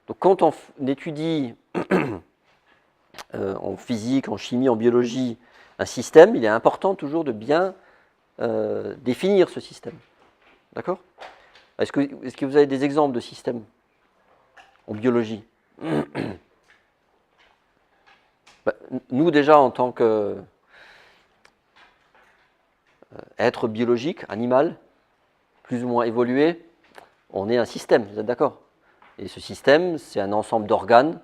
Donc quand on étudie en physique, en chimie, en biologie, un système, il est important toujours de bien définir ce système. D'accord? Est-ce que vous avez des exemples de systèmes en biologie? Nous déjà, en tant qu'être biologique, animal, plus ou moins évolué, on est un système, vous êtes d'accord? Et ce système, c'est un ensemble d'organes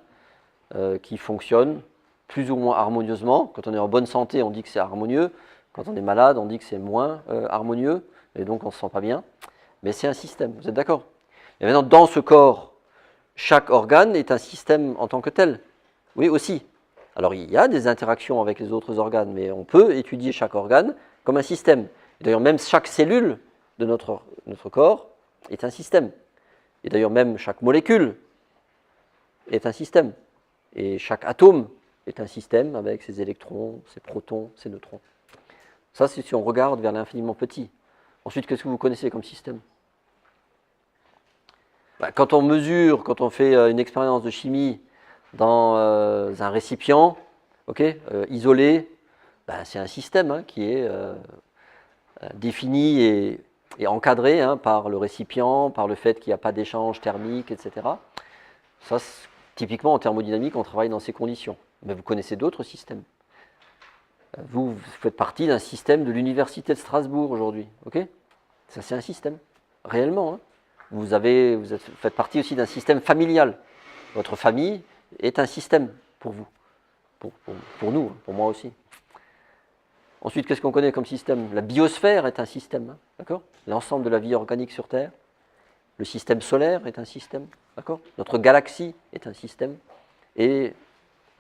qui fonctionnent plus ou moins harmonieusement. Quand on est en bonne santé, on dit que c'est harmonieux. Quand on est malade, on dit que c'est moins harmonieux. Et donc, on ne se sent pas bien. Mais c'est un système, vous êtes d'accord? Et maintenant, dans ce corps, chaque organe est un système en tant que tel. Oui, aussi. Alors, il y a des interactions avec les autres organes, mais on peut étudier chaque organe comme un système. D'ailleurs, même chaque cellule de notre corps est un système. Et d'ailleurs, même chaque molécule est un système. Et chaque atome est un système avec ses électrons, ses protons, ses neutrons. Ça, c'est si on regarde vers l'infiniment petit. Ensuite, qu'est-ce que vous connaissez comme système? Quand on mesure, quand on fait une expérience de chimie dans un récipient, isolé, c'est un système qui est défini et encadré par le récipient, par le fait qu'il n'y a pas d'échange thermique, etc. Ça, typiquement en thermodynamique, on travaille dans ces conditions. Mais vous connaissez d'autres systèmes. Vous faites partie d'un système de l'université de Strasbourg aujourd'hui. Ça, c'est un système, réellement. Vous faites partie aussi d'un système familial. Votre famille est un système pour vous, pour nous, pour moi aussi. Ensuite, qu'est-ce qu'on connaît comme système? La biosphère est un système, d'accord? L'ensemble de la vie organique sur Terre. Le système solaire est un système, d'accord? Notre galaxie est un système. Et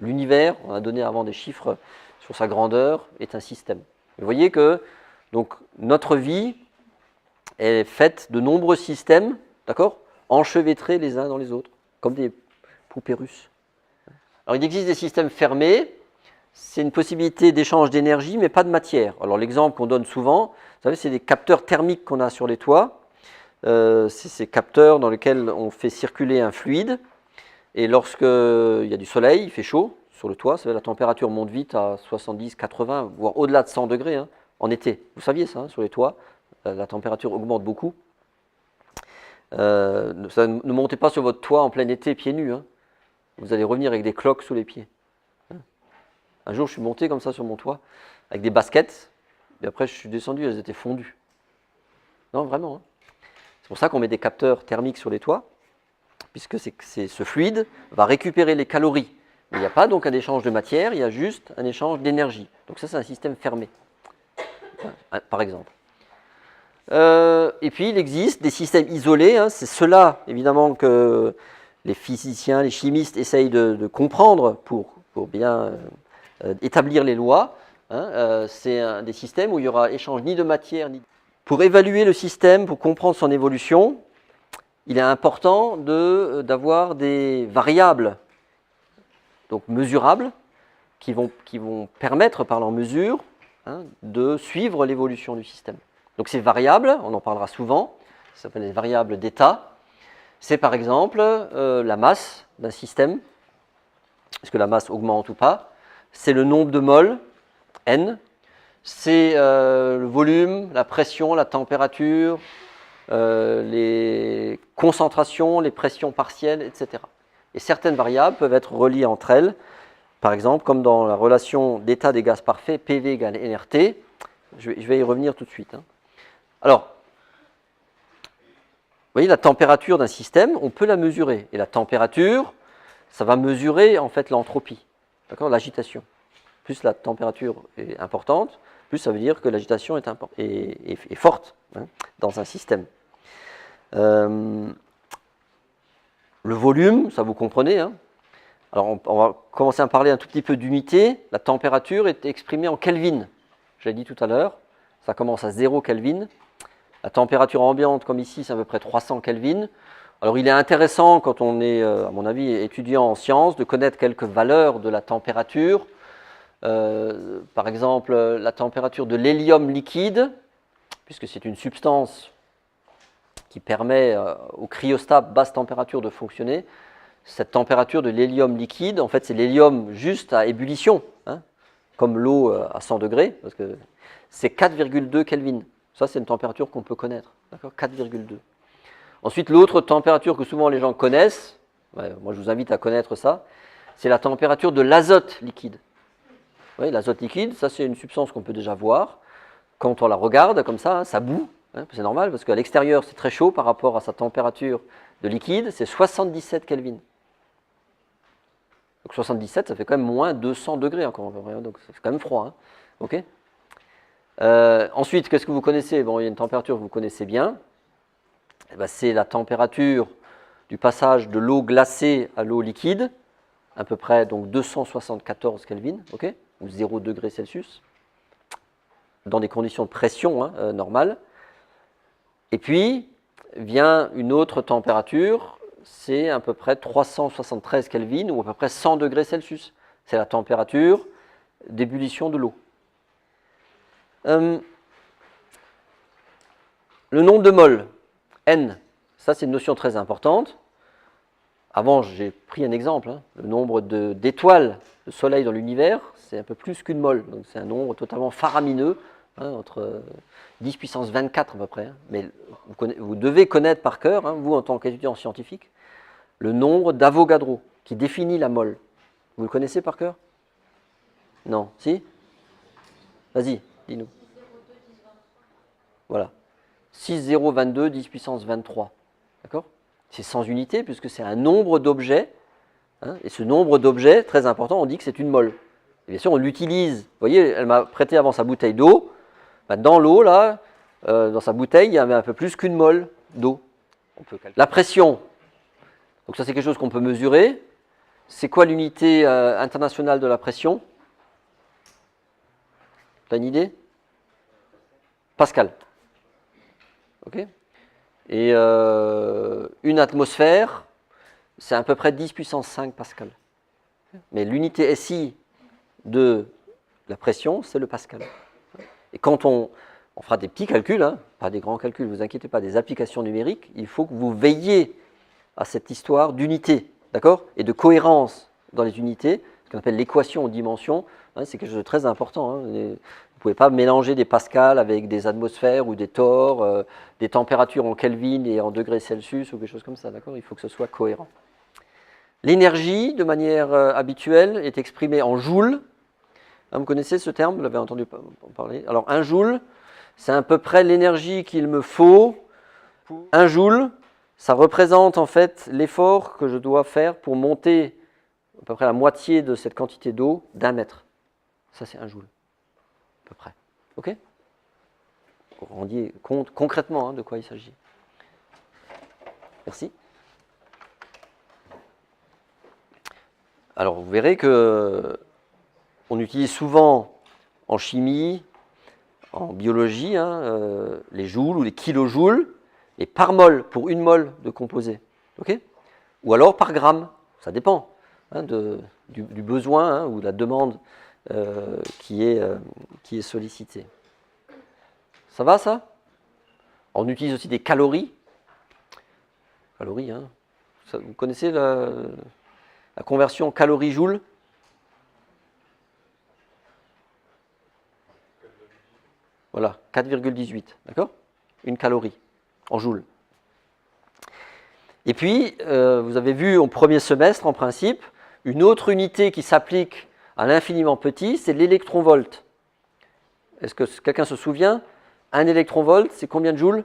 l'univers, on a donné avant des chiffres sur sa grandeur, est un système. Vous voyez que donc, notre vie est faite de nombreux systèmes, d'accord, enchevêtrés les uns dans les autres, comme des poupées russes. Alors, il existe des systèmes fermés, c'est une possibilité d'échange d'énergie, mais pas de matière. Alors, l'exemple qu'on donne souvent, vous savez, c'est des capteurs thermiques qu'on a sur les toits. C'est ces capteurs dans lesquels on fait circuler un fluide, et lorsqu'il y a du soleil, il fait chaud sur le toit, la température monte vite à 70, 80, voire au-delà de 100 degrés en été. Vous saviez ça, sur les toits, la température augmente beaucoup. Ne montez pas sur votre toit en plein été pieds nus. Vous allez revenir avec des cloques sous les pieds. Un jour, je suis monté comme ça sur mon toit, avec des baskets, et après je suis descendu, elles étaient fondues. Non, vraiment. C'est pour ça qu'on met des capteurs thermiques sur les toits, puisque ce fluide va récupérer les calories. Il n'y a pas donc un échange de matière, il y a juste un échange d'énergie. Donc ça, c'est un système fermé, par exemple. Et puis, il existe des systèmes isolés. C'est cela, évidemment, que les physiciens, les chimistes essayent de comprendre pour bien établir les lois. C'est des systèmes où il n'y aura échange ni de matière, ni... Pour évaluer le système, pour comprendre son évolution, il est important d'avoir des variables donc mesurables qui vont permettre par leur mesure de suivre l'évolution du système. Donc ces variables, on en parlera souvent, ça s'appelle les variables d'état. C'est par exemple la masse d'un système, est-ce que la masse augmente ou pas, c'est le nombre de moles, N, c'est le volume, la pression, la température, les concentrations, les pressions partielles, etc. Et certaines variables peuvent être reliées entre elles, par exemple, comme dans la relation d'état des gaz parfaits, PV égale nRT. Je vais y revenir tout de suite. Alors, vous voyez, la température d'un système, on peut la mesurer. Et la température, ça va mesurer en fait l'entropie, d'accord, l'agitation. Plus la température est importante, plus ça veut dire que l'agitation est forte dans un système. Le volume, ça vous comprenez. Alors on va commencer à parler un tout petit peu d'unité. La température est exprimée en Kelvin. Je l'ai dit tout à l'heure, ça commence à 0 Kelvin. La température ambiante, comme ici, c'est à peu près 300 Kelvin. Alors il est intéressant, quand on est, à mon avis, étudiant en sciences, de connaître quelques valeurs de la température. Par exemple, la température de l'hélium liquide, puisque c'est une substance qui permet au cryostat basse température de fonctionner, cette température de l'hélium liquide, en fait, c'est l'hélium juste à ébullition, hein, comme l'eau à 100 degrés, parce que c'est 4,2 Kelvin. Ça, c'est une température qu'on peut connaître, d'accord, 4,2. Ensuite, l'autre température que souvent les gens connaissent, ouais, moi je vous invite à connaître ça, c'est la température de l'azote liquide. Oui, l'azote liquide, ça c'est une substance qu'on peut déjà voir. Quand on la regarde comme ça, hein, ça bout, hein, c'est normal, parce qu'à l'extérieur c'est très chaud par rapport à sa température de liquide, c'est 77 Kelvin. Donc 77, ça fait quand même moins 200 degrés encore, donc c'est quand même froid. Hein. Okay, ensuite, qu'est-ce que vous connaissez? Bon, il y a une température que vous connaissez bien. Eh ben, c'est la température du passage de l'eau glacée à l'eau liquide, à peu près donc 274 Kelvin, okay, ou 0 degrés Celsius, dans des conditions de pression hein, normales. Et puis vient une autre température, c'est à peu près 373 Kelvin, ou à peu près 100 degrés Celsius. C'est la température d'ébullition de l'eau. Le nombre de moles, N, ça c'est une notion très importante. Avant, j'ai pris un exemple, hein. Le nombre d'étoiles de soleil dans l'univers, c'est un peu plus qu'une mole. Donc c'est un nombre totalement faramineux, hein, entre 10 puissance 24 à peu près. Hein. Mais vous devez connaître par cœur, hein, vous en tant qu'étudiant scientifique, le nombre d'Avogadro qui définit la mole. Vous le connaissez par cœur? Non, si? Vas-y, dis-nous. Voilà. 6022 10 puissance 23. D'accord? C'est sans unité puisque c'est un nombre d'objets. Hein, et ce nombre d'objets, très important, on dit que c'est une mole. Et bien sûr, on l'utilise. Vous voyez, elle m'a prêté avant sa bouteille d'eau. Ben, dans l'eau, là, dans sa bouteille, il y avait un peu plus qu'une mole d'eau. La pression. Donc ça, c'est quelque chose qu'on peut mesurer. C'est quoi l'unité internationale de la pression? Tu as une idée? Pascal. Ok. Et une atmosphère, c'est à peu près 10 puissance 5 pascal. Mais l'unité SI de la pression, c'est le pascal. Et quand on fera des petits calculs, hein, pas des grands calculs, ne vous inquiétez pas, des applications numériques, il faut que vous veilliez à cette histoire d'unité, d'accord, et de cohérence dans les unités, ce qu'on appelle l'équation aux dimensions, hein, c'est quelque chose de très important. Hein, vous ne pouvez pas mélanger des pascals avec des atmosphères ou des torrs, des températures en Kelvin et en degrés Celsius ou quelque chose comme ça, d'accord. Il faut que ce soit cohérent. L'énergie, de manière habituelle, est exprimée en joules. Hein, vous connaissez ce terme, vous l'avez entendu parler. Alors, un joule, c'est à peu près l'énergie qu'il me faut. Un joule, ça représente en fait l'effort que je dois faire pour monter à peu près la moitié de cette quantité d'eau d'1 mètre. Ça, c'est un joule. À peu près. Ok? Vous vous rendiez compte concrètement hein, de quoi il s'agit. Merci. Alors, vous verrez que on utilise souvent en chimie, en biologie, hein, les joules ou les kilojoules, et par mol, pour une mole de composé. Okay, ou alors par gramme, ça dépend hein, du besoin hein, ou de la demande qui est sollicitée. Ça va ça? On utilise aussi des calories. Calories, hein. Ça, vous connaissez la conversion calorie-joule? Voilà, 4,18, d'accord? Une calorie en joule. Et puis, vous avez vu au premier semestre, en principe, une autre unité qui s'applique à l'infiniment petit, c'est l'électronvolt. Est-ce que quelqu'un se souvient? Un électronvolt, c'est combien de joules?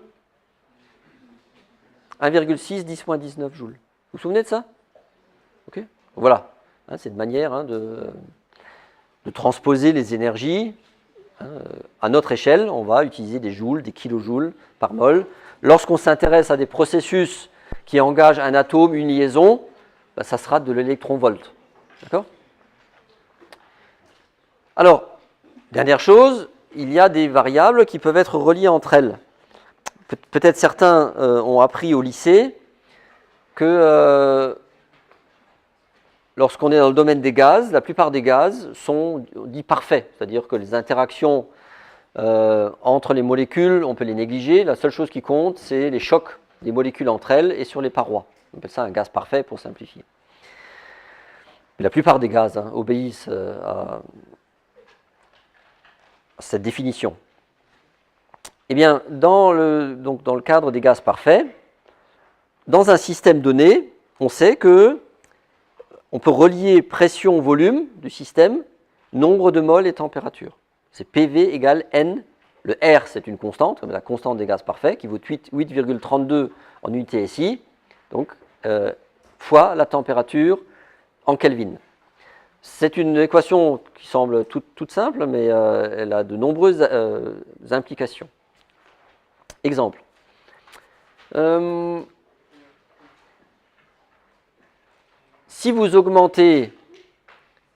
1,6 10-19 joules. Vous vous souvenez de ça? Ok. Voilà, hein, c'est une manière hein, de transposer les énergies. Hein, à notre échelle, on va utiliser des joules, des kilojoules par mol. Lorsqu'on s'intéresse à des processus qui engagent un atome, une liaison, ben, ça sera de l'électronvolt. D'accord? Alors, dernière chose, il y a des variables qui peuvent être reliées entre elles. Peut-être certains ont appris au lycée que lorsqu'on est dans le domaine des gaz, la plupart des gaz sont dits parfaits, c'est-à-dire que les interactions entre les molécules, on peut les négliger. La seule chose qui compte, c'est les chocs des molécules entre elles et sur les parois. On appelle ça un gaz parfait pour simplifier. la plupart des gaz obéissent à cette définition. Eh bien, dans le cadre des gaz parfaits, dans un système donné, on sait que on peut relier pression-volume du système, nombre de moles et température. C'est PV égale N. Le R, c'est une constante, comme la constante des gaz parfaits, qui vaut 8,32 en unité SI, donc fois la température en Kelvin. C'est une équation qui semble toute simple, mais elle a de nombreuses implications. Exemple. Si vous augmentez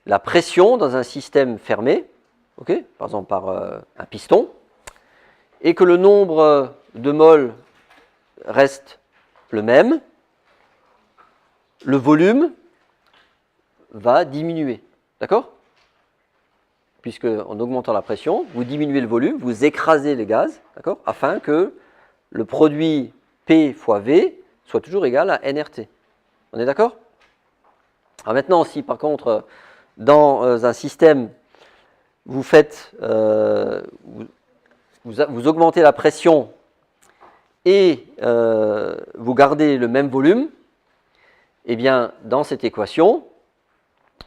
la pression dans un système fermé, okay, par exemple par un piston, et que le nombre de moles reste le même, le volume va diminuer. D'accord? Puisque en augmentant la pression, vous diminuez le volume, vous écrasez les gaz, d'accord, afin que le produit P fois V soit toujours égal à nRT. On est d'accord? Alors maintenant, si par contre, dans un système, vous faites, vous augmentez la pression et vous gardez le même volume, eh bien, dans cette équation,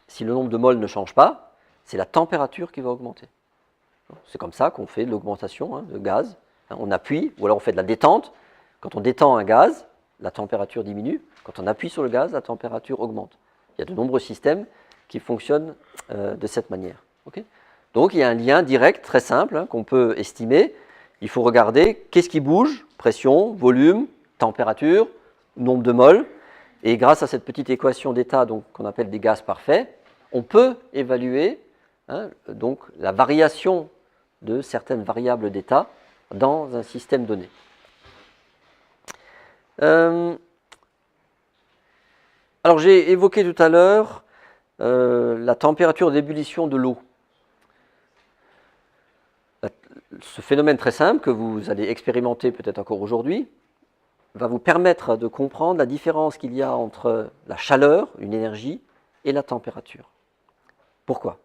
si le nombre de moles ne change pas, c'est la température qui va augmenter. C'est comme ça qu'on fait de l'augmentation de gaz. On appuie, ou alors on fait de la détente. Quand on détend un gaz, la température diminue. Quand on appuie sur le gaz, la température augmente. Il y a de nombreux systèmes qui fonctionnent de cette manière. Okay? Donc il y a un lien direct, très simple, qu'on peut estimer. Il faut regarder qu'est-ce qui bouge, pression, volume, température, nombre de moles. Et grâce à cette petite équation d'état qu'on appelle des gaz parfaits, on peut évaluer donc la variation de certaines variables d'état dans un système donné. Alors j'ai évoqué tout à l'heure la température d'ébullition de l'eau. Ce phénomène très simple que vous allez expérimenter peut-être encore aujourd'hui va vous permettre de comprendre la différence qu'il y a entre la chaleur, une énergie, et la température. Pourquoi?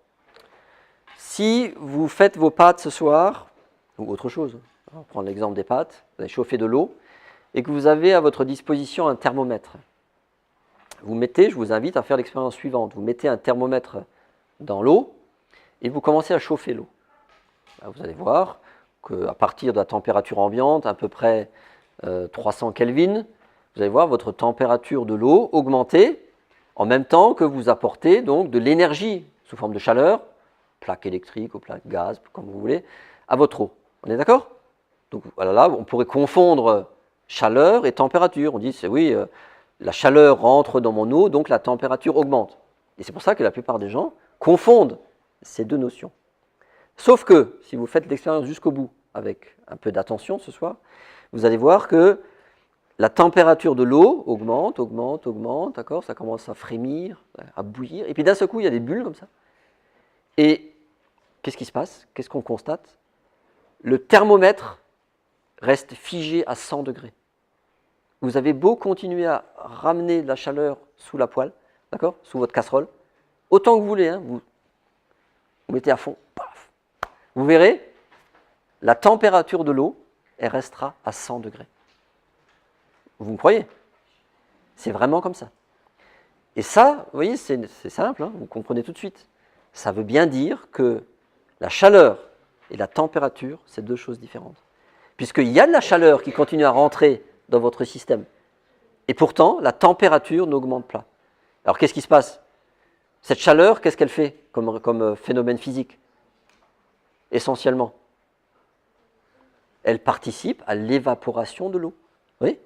Si vous faites vos pâtes ce soir, ou autre chose, on va prendre l'exemple des pâtes, vous avez chauffé de l'eau, et que vous avez à votre disposition un thermomètre. Vous mettez, je vous invite à faire l'expérience suivante, vous mettez un thermomètre dans l'eau, et vous commencez à chauffer l'eau. Vous allez voir qu'à partir de la température ambiante, à peu près 300 Kelvin, vous allez voir votre température de l'eau augmenter en même temps que vous apportez donc de l'énergie sous forme de chaleur, plaque électrique ou plaque gaz, comme vous voulez, à votre eau. On est d'accord? Donc voilà, là, on pourrait confondre chaleur et température. On dit, oui, la chaleur rentre dans mon eau, donc la température augmente. Et c'est pour ça que la plupart des gens confondent ces deux notions. Sauf que, si vous faites l'expérience jusqu'au bout, avec un peu d'attention ce soir, vous allez voir que la température de l'eau augmente, d'accord, ça commence à frémir, à bouillir, et puis d'un seul coup, il y a des bulles comme ça. Et qu'est-ce qui se passe? Qu'est-ce qu'on constate? Le thermomètre reste figé à 100 degrés. Vous avez beau continuer à ramener de la chaleur sous la poêle, d'accord, sous votre casserole, autant que vous voulez, vous mettez à fond, paf. Vous verrez, la température de l'eau, elle restera à 100 degrés. Vous me croyez? C'est vraiment comme ça. Et ça, vous voyez, c'est simple, vous comprenez tout de suite. Ça veut bien dire que la chaleur et la température, c'est deux choses différentes. Puisqu'il y a de la chaleur qui continue à rentrer dans votre système. Et pourtant, la température n'augmente pas. Alors qu'est-ce qui se passe? Cette chaleur, qu'est-ce qu'elle fait comme phénomène physique? Essentiellement, elle participe à l'évaporation de l'eau. Oui?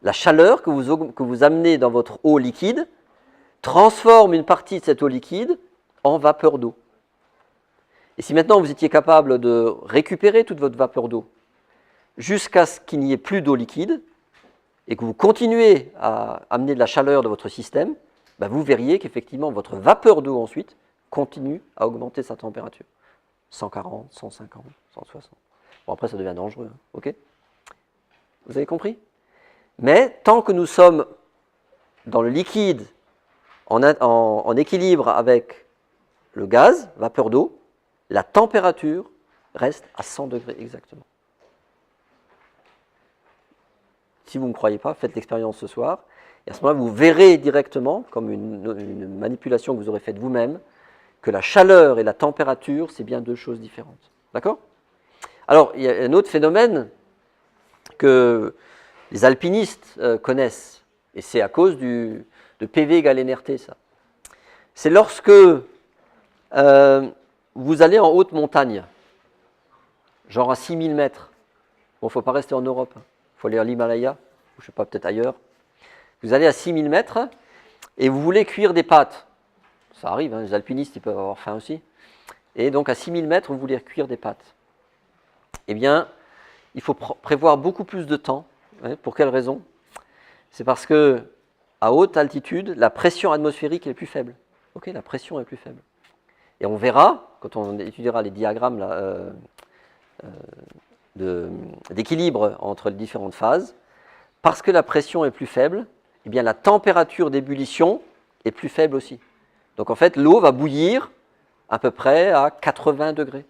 La chaleur que vous amenez dans votre eau liquide transforme une partie de cette eau liquide en vapeur d'eau. Et si maintenant vous étiez capable de récupérer toute votre vapeur d'eau jusqu'à ce qu'il n'y ait plus d'eau liquide et que vous continuez à amener de la chaleur dans votre système, vous verriez qu'effectivement votre vapeur d'eau ensuite continue à augmenter sa température. 140, 150, 160. Bon, après ça devient dangereux, ok? Vous avez compris? Mais tant que nous sommes dans le liquide en équilibre avec le gaz, vapeur d'eau, la température reste à 100 degrés exactement. Si vous ne me croyez pas, faites l'expérience ce soir. Et à ce moment-là, vous verrez directement, comme une manipulation que vous aurez faite vous-même, que la chaleur et la température, c'est bien deux choses différentes. D'accord? Alors, il y a un autre phénomène que les alpinistes connaissent, et c'est à cause de PV égale NRT, ça. C'est lorsque vous allez en haute montagne, genre à 6000 mètres. Bon, il ne faut pas rester en Europe, il faut aller à l'Himalaya, ou je ne sais pas, peut-être ailleurs. Vous allez à 6000 mètres et vous voulez cuire des pâtes. Ça arrive, hein, les alpinistes ils peuvent avoir faim aussi. Et donc à 6000 mètres, vous voulez cuire des pâtes. Eh bien, il faut prévoir beaucoup plus de temps. Hein, pour quelle raison? C'est parce que à haute altitude, la pression atmosphérique est plus faible. Ok, la pression est plus faible. Et on verra, quand on étudiera les diagrammes là, d'équilibre entre les différentes phases, parce que la pression est plus faible, eh bien la température d'ébullition est plus faible aussi. Donc en fait, l'eau va bouillir à peu près à 80 degrés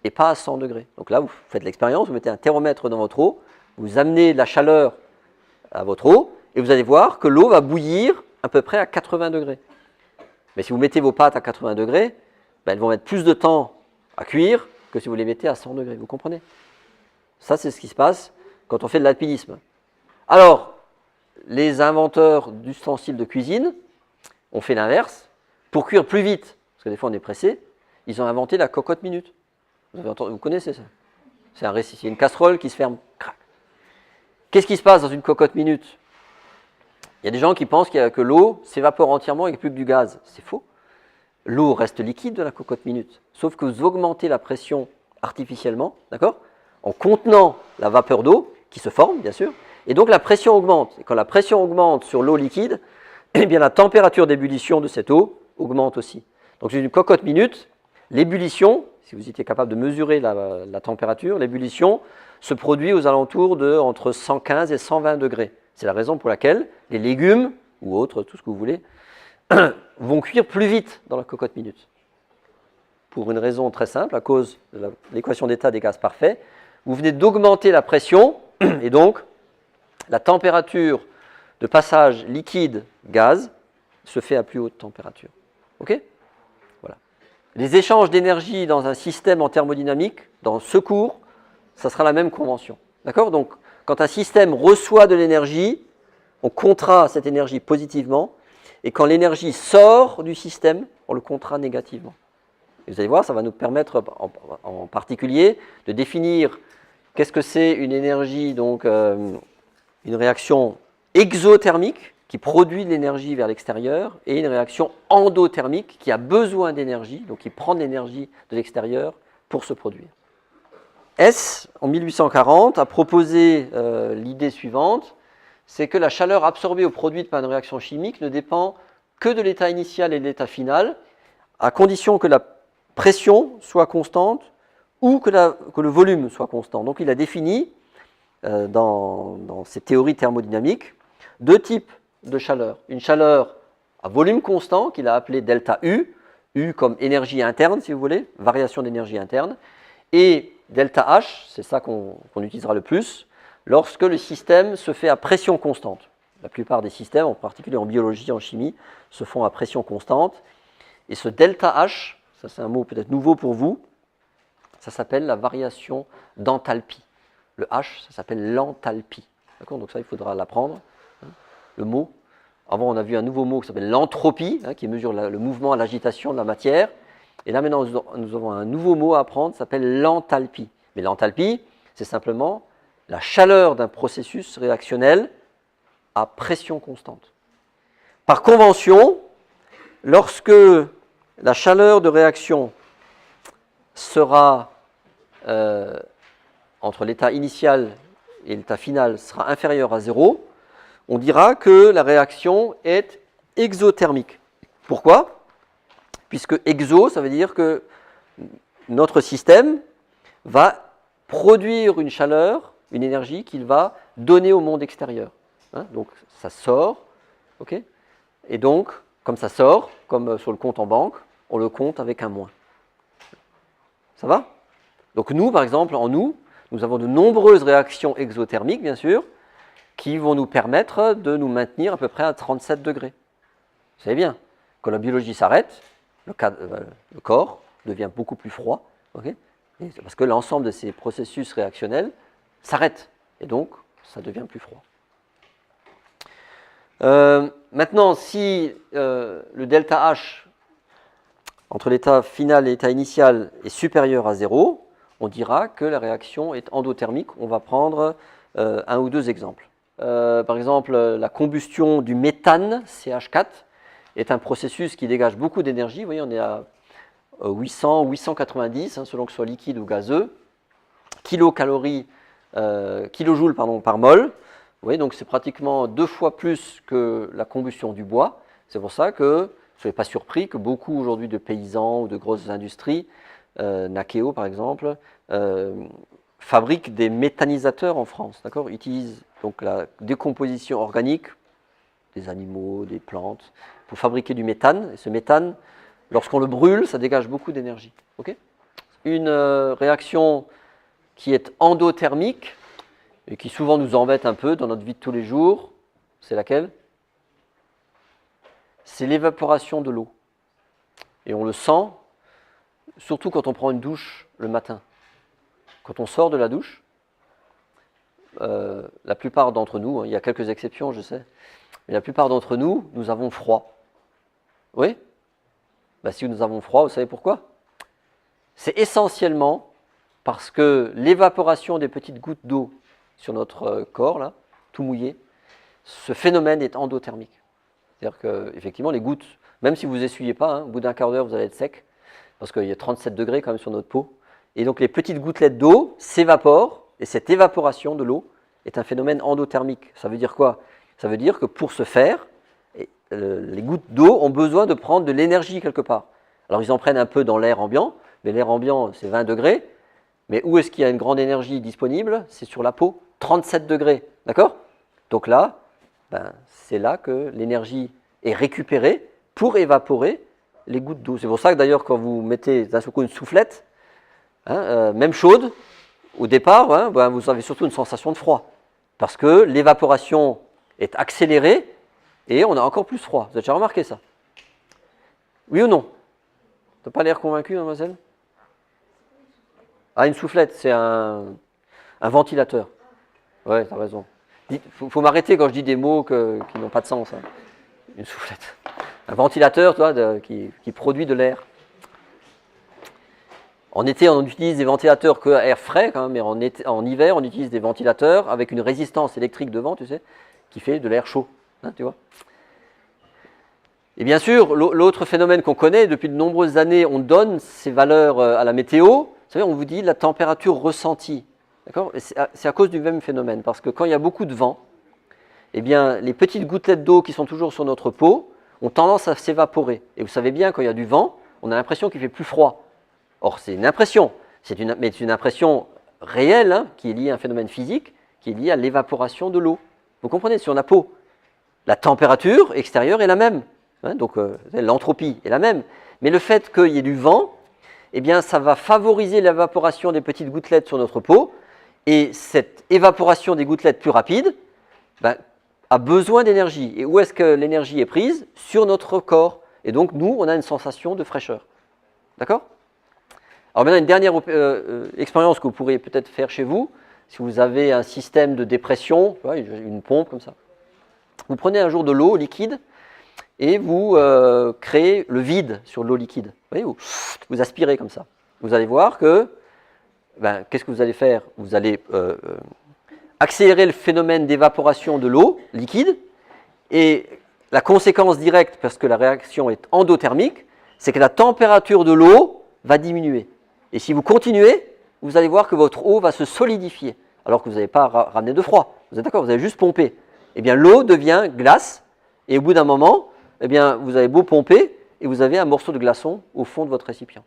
et pas à 100 degrés. Donc là, vous faites l'expérience, vous mettez un thermomètre dans votre eau, vous amenez de la chaleur à votre eau et vous allez voir que l'eau va bouillir à peu près à 80 degrés. Mais si vous mettez vos pâtes à 80 degrés, ben elles vont mettre plus de temps à cuire que si vous les mettez à 100 degrés. Vous comprenez? Ça, c'est ce qui se passe quand on fait de l'alpinisme. Alors, les inventeurs d'ustensiles de cuisine ont fait l'inverse. Pour cuire plus vite, parce que des fois on est pressé, ils ont inventé la cocotte minute. Vous connaissez ça? C'est une casserole qui se ferme. Qu'est-ce qui se passe dans une cocotte minute? Il y a des gens qui pensent que l'eau s'évapore entièrement et qu'il n'y a plus que du gaz. C'est faux. L'eau reste liquide de la cocotte minute, sauf que vous augmentez la pression artificiellement, d'accord, en contenant la vapeur d'eau qui se forme, bien sûr, et donc la pression augmente. Et quand la pression augmente sur l'eau liquide, eh bien la température d'ébullition de cette eau augmente aussi. Donc c'est une cocotte minute, l'ébullition, si vous étiez capable de mesurer la température, l'ébullition se produit aux alentours de entre 115 et 120 degrés. C'est la raison pour laquelle les légumes, ou autres, tout ce que vous voulez, vont cuire plus vite dans la cocotte minute. Pour une raison très simple, à cause de l'équation d'état des gaz parfaits, vous venez d'augmenter la pression, et donc la température de passage liquide-gaz se fait à plus haute température. Ok? Voilà. Les échanges d'énergie dans un système en thermodynamique, dans ce cours, ça sera la même convention. D'accord? Donc, quand un système reçoit de l'énergie, on comptera cette énergie positivement, et quand l'énergie sort du système, on le comptera négativement. Et vous allez voir, ça va nous permettre en particulier de définir qu'est-ce que c'est une énergie, donc une réaction exothermique qui produit de l'énergie vers l'extérieur et une réaction endothermique qui a besoin d'énergie, donc qui prend de l'énergie de l'extérieur pour se produire. Hess, en 1840, a proposé l'idée suivante, c'est que la chaleur absorbée ou produite par une réaction chimique ne dépend que de l'état initial et de l'état final, à condition que la pression soit constante ou que le volume soit constant. Donc il a défini, dans ses théories thermodynamiques, deux types de chaleur. Une chaleur à volume constant, qu'il a appelé delta U, U comme énergie interne, si vous voulez, variation d'énergie interne, et delta H, c'est ça qu'on utilisera le plus, lorsque le système se fait à pression constante. La plupart des systèmes, en particulier en biologie, en chimie, se font à pression constante. Et ce delta H, ça c'est un mot peut-être nouveau pour vous, ça s'appelle la variation d'enthalpie. Le H, ça s'appelle l'enthalpie. D'accord? Donc ça, il faudra l'apprendre, hein, le mot. Avant, on a vu un nouveau mot qui s'appelle l'entropie, hein, qui mesure le mouvement à l'agitation de la matière. Et là, maintenant, nous avons un nouveau mot à apprendre, ça s'appelle l'enthalpie. Mais l'enthalpie, c'est simplement la chaleur d'un processus réactionnel à pression constante. Par convention, lorsque la chaleur de réaction sera entre l'état initial et l'état final sera inférieure à 0, on dira que la réaction est exothermique. Pourquoi? Puisque exo, ça veut dire que notre système va produire une chaleur, une énergie qu'il va donner au monde extérieur. Hein, donc ça sort, ok? Et donc, comme ça sort, comme sur le compte en banque, on le compte avec un moins. Ça va? Donc nous, par exemple, en nous avons de nombreuses réactions exothermiques, bien sûr, qui vont nous permettre de nous maintenir à peu près à 37 degrés. Vous savez bien, quand la biologie s'arrête, le corps devient beaucoup plus froid, okay, et c'est parce que l'ensemble de ces processus réactionnels s'arrête, et donc ça devient plus froid. Maintenant, si le delta H entre l'état final et l'état initial est supérieur à 0, on dira que la réaction est endothermique. On va prendre un ou deux exemples. Par exemple, la combustion du méthane, CH4, est un processus qui dégage beaucoup d'énergie. Vous voyez, on est à 800, 890, selon que ce soit liquide ou gazeux, kilojoules par mol. Vous voyez, donc c'est pratiquement 2 fois plus que la combustion du bois. C'est pour ça que, ne soyez pas surpris, que beaucoup aujourd'hui de paysans ou de grosses industries, Nakeo par exemple, fabriquent des méthanisateurs en France. Ils utilisent donc la décomposition organique des animaux, des plantes, pour fabriquer du méthane. Et ce méthane, lorsqu'on le brûle, ça dégage beaucoup d'énergie. Okay, une réaction qui est endothermique et qui souvent nous embête un peu dans notre vie de tous les jours, c'est laquelle? C'est l'évaporation de l'eau. Et on le sent, surtout quand on prend une douche le matin. Quand on sort de la douche, la plupart d'entre nous, il y a quelques exceptions, je sais, mais la plupart d'entre nous, nous avons froid. Oui? Si nous avons froid, vous savez pourquoi? C'est essentiellement parce que l'évaporation des petites gouttes d'eau sur notre corps, là, tout mouillé, ce phénomène est endothermique. C'est-à-dire qu'effectivement, les gouttes, même si vous essuyez pas, au bout d'un quart d'heure, vous allez être sec, parce qu'il y a 37 degrés quand même sur notre peau. Et donc les petites gouttelettes d'eau s'évaporent, et cette évaporation de l'eau est un phénomène endothermique. Ça veut dire quoi? Ça veut dire que pour ce faire, les gouttes d'eau ont besoin de prendre de l'énergie quelque part. Alors ils en prennent un peu dans l'air ambiant, mais l'air ambiant c'est 20 degrés, mais où est-ce qu'il y a une grande énergie disponible? C'est sur la peau, 37 degrés, d'accord? Donc là, c'est là que l'énergie est récupérée pour évaporer les gouttes d'eau. C'est pour ça que d'ailleurs quand vous mettez d'un seul coup une soufflette, même chaude, au départ, vous avez surtout une sensation de froid, parce que l'évaporation est accélérée et on a encore plus froid. Vous avez déjà remarqué ça? Oui ou non? Tu n'as pas l'air convaincu, mademoiselle? Ah, une soufflette, c'est un ventilateur. Ouais, tu as raison. Il faut m'arrêter quand je dis des mots qui n'ont pas de sens. Une soufflette. Un ventilateur, qui produit de l'air. En été, on utilise des ventilateurs que à air frais, quand même, mais en hiver, on utilise des ventilateurs avec une résistance électrique devant, tu sais, qui fait de l'air chaud. Tu vois. Et bien sûr, l'autre phénomène qu'on connaît, depuis de nombreuses années, on donne ces valeurs à la météo. Vous savez, on vous dit la température ressentie. D'accord ? C'est à cause du même phénomène, parce que quand il y a beaucoup de vent, eh bien, les petites gouttelettes d'eau qui sont toujours sur notre peau ont tendance à s'évaporer. Et vous savez bien, quand il y a du vent, on a l'impression qu'il fait plus froid. Or, c'est une impression, mais c'est une impression réelle, qui est liée à un phénomène physique, qui est lié à l'évaporation de l'eau. Vous comprenez, sur la peau, la température extérieure est la même, donc l'entropie est la même. Mais le fait qu'il y ait du vent, eh bien, ça va favoriser l'évaporation des petites gouttelettes sur notre peau, et cette évaporation des gouttelettes plus rapide a besoin d'énergie. Et où est-ce que l'énergie est prise? Sur notre corps. Et donc, nous, on a une sensation de fraîcheur. D'accord? Alors maintenant, une dernière expérience que vous pourriez peut-être faire chez vous, si vous avez un système de dépression, une pompe comme ça. Vous prenez un jour de l'eau liquide et vous créez le vide sur l'eau liquide. Vous voyez, vous aspirez comme ça. Vous allez voir que, qu'est-ce que vous allez faire? Vous allez accélérer le phénomène d'évaporation de l'eau liquide, et la conséquence directe, parce que la réaction est endothermique, c'est que la température de l'eau va diminuer. Et si vous continuez, vous allez voir que votre eau va se solidifier, alors que vous n'avez pas ramené de froid. Vous êtes d'accord? Vous avez juste pompé. Eh bien, l'eau devient glace, et au bout d'un moment, eh bien, vous avez beau pomper, et vous avez un morceau de glaçon au fond de votre récipient.